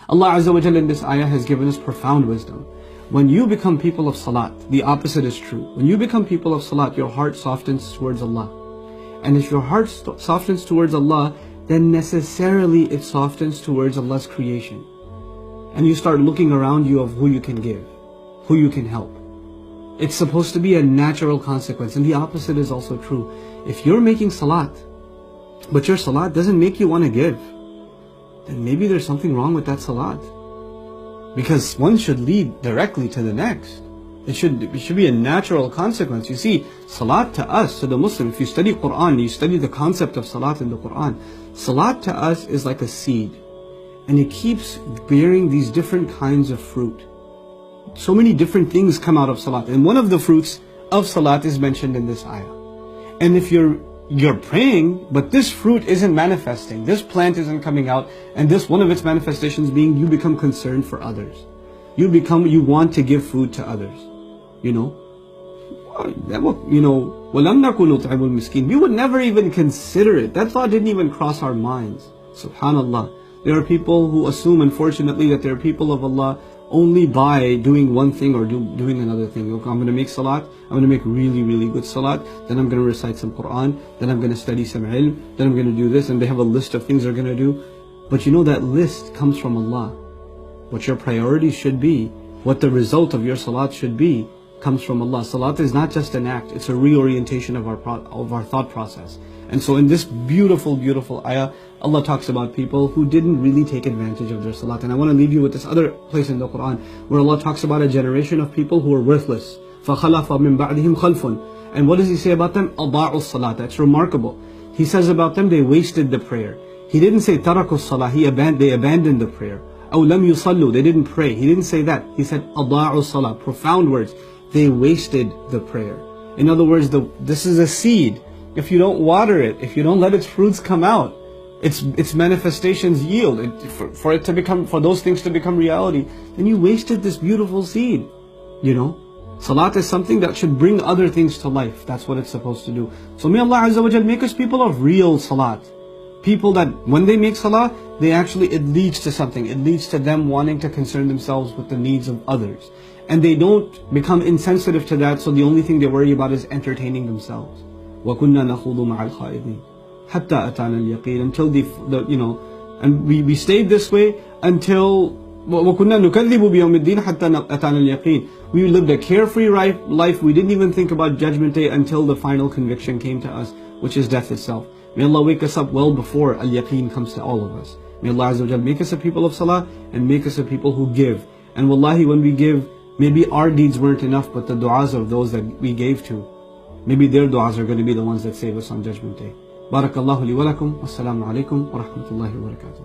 Allah Azza wa Jalla in this ayah has given us profound wisdom. When you become people of salat, the opposite is true. When you become people of salat, your heart softens towards Allah. And if your heart softens towards Allah, then necessarily it softens towards Allah's creation. And you start looking around you of who you can give, who you can help. It's supposed to be a natural consequence. And the opposite is also true. If you're making salat, but your salat doesn't make you want to give, then maybe there's something wrong with that salat. Because one should lead directly to the next. It should be a natural consequence. You see, salat to us, to the Muslim, if you study Quran, you study the concept of salat in the Quran, salat to us is like a seed. And it keeps bearing these different kinds of fruit. So many different things come out of salat. And one of the fruits of salat is mentioned in this ayah. And if you're praying, but this fruit isn't manifesting, this plant isn't coming out, and this one of its manifestations being you become concerned for others. You want to give food to others. We would never even consider it. That thought didn't even cross our minds. Subhanallah. There are people who assume, unfortunately, that they're people of Allah only by doing one thing or doing another thing. Okay, I'm going to make salat, I'm going to make really, really good salat, then I'm going to recite some Quran, then I'm going to study some ilm, then I'm going to do this, and they have a list of things they're going to do. But you know that list comes from Allah. What your priorities should be, what the result of your salat should be, comes from Allah. Salat is not just an act, it's a reorientation of our thought process. And so in this beautiful, beautiful ayah, Allah talks about people who didn't really take advantage of their salat. And I want to leave you with this other place in the Quran where Allah talks about a generation of people who are worthless. فَخَلَفَ مِن بَعْدِهِمْ خَلْفٌ. And what does He say about them? أَضَاعُوا الصَّلَاةَ. That's remarkable. He says about them, they wasted the prayer. He didn't say تَرَكُوا الصَّلَاةِ. They abandoned the prayer. أَوْ لَمْ يُصَلُّوا. They didn't pray. He didn't say that. He said أَضَاعُوا الصَّلَاةَ. Profound words. They wasted the prayer. In other words, this is a seed. If you don't water it, if you don't let its fruits come out, its manifestations yield, for those things to become reality, then you wasted this beautiful seed. Salat is something that should bring other things to life. That's what it's supposed to do. So may Allah Azza wa Jal make us people of real salat. People that when they make salah, it leads to something. It leads to them wanting to concern themselves with the needs of others. And they don't become insensitive to that, so the only thing they worry about is entertaining themselves. وَكُنَّا نَخُوضُ مَعَ الْخَائِضِينَ حَتَّى أَتَانَا الْيَقِينَ. Until and we stayed this way until وَكُنَّا نُكَذِّبُ بِيَوْمِ الدِّينِ حَتَّى أَتَانَا الْيَقِينَ. We lived a carefree life. We didn't even think about Judgment Day until the final conviction came to us, which is death itself. May Allah wake us up well before al-yaqeen comes to all of us. May Allah Azza wa Jal make us a people of salah and make us a people who give. And wallahi, when we give, maybe our deeds weren't enough, but the du'as of those that we gave to, maybe their du'as are going to be the ones that save us on Judgment Day. Barakallahu li wa lakum. Wassalamu alaikum wa rahmatullahi wa barakatuh.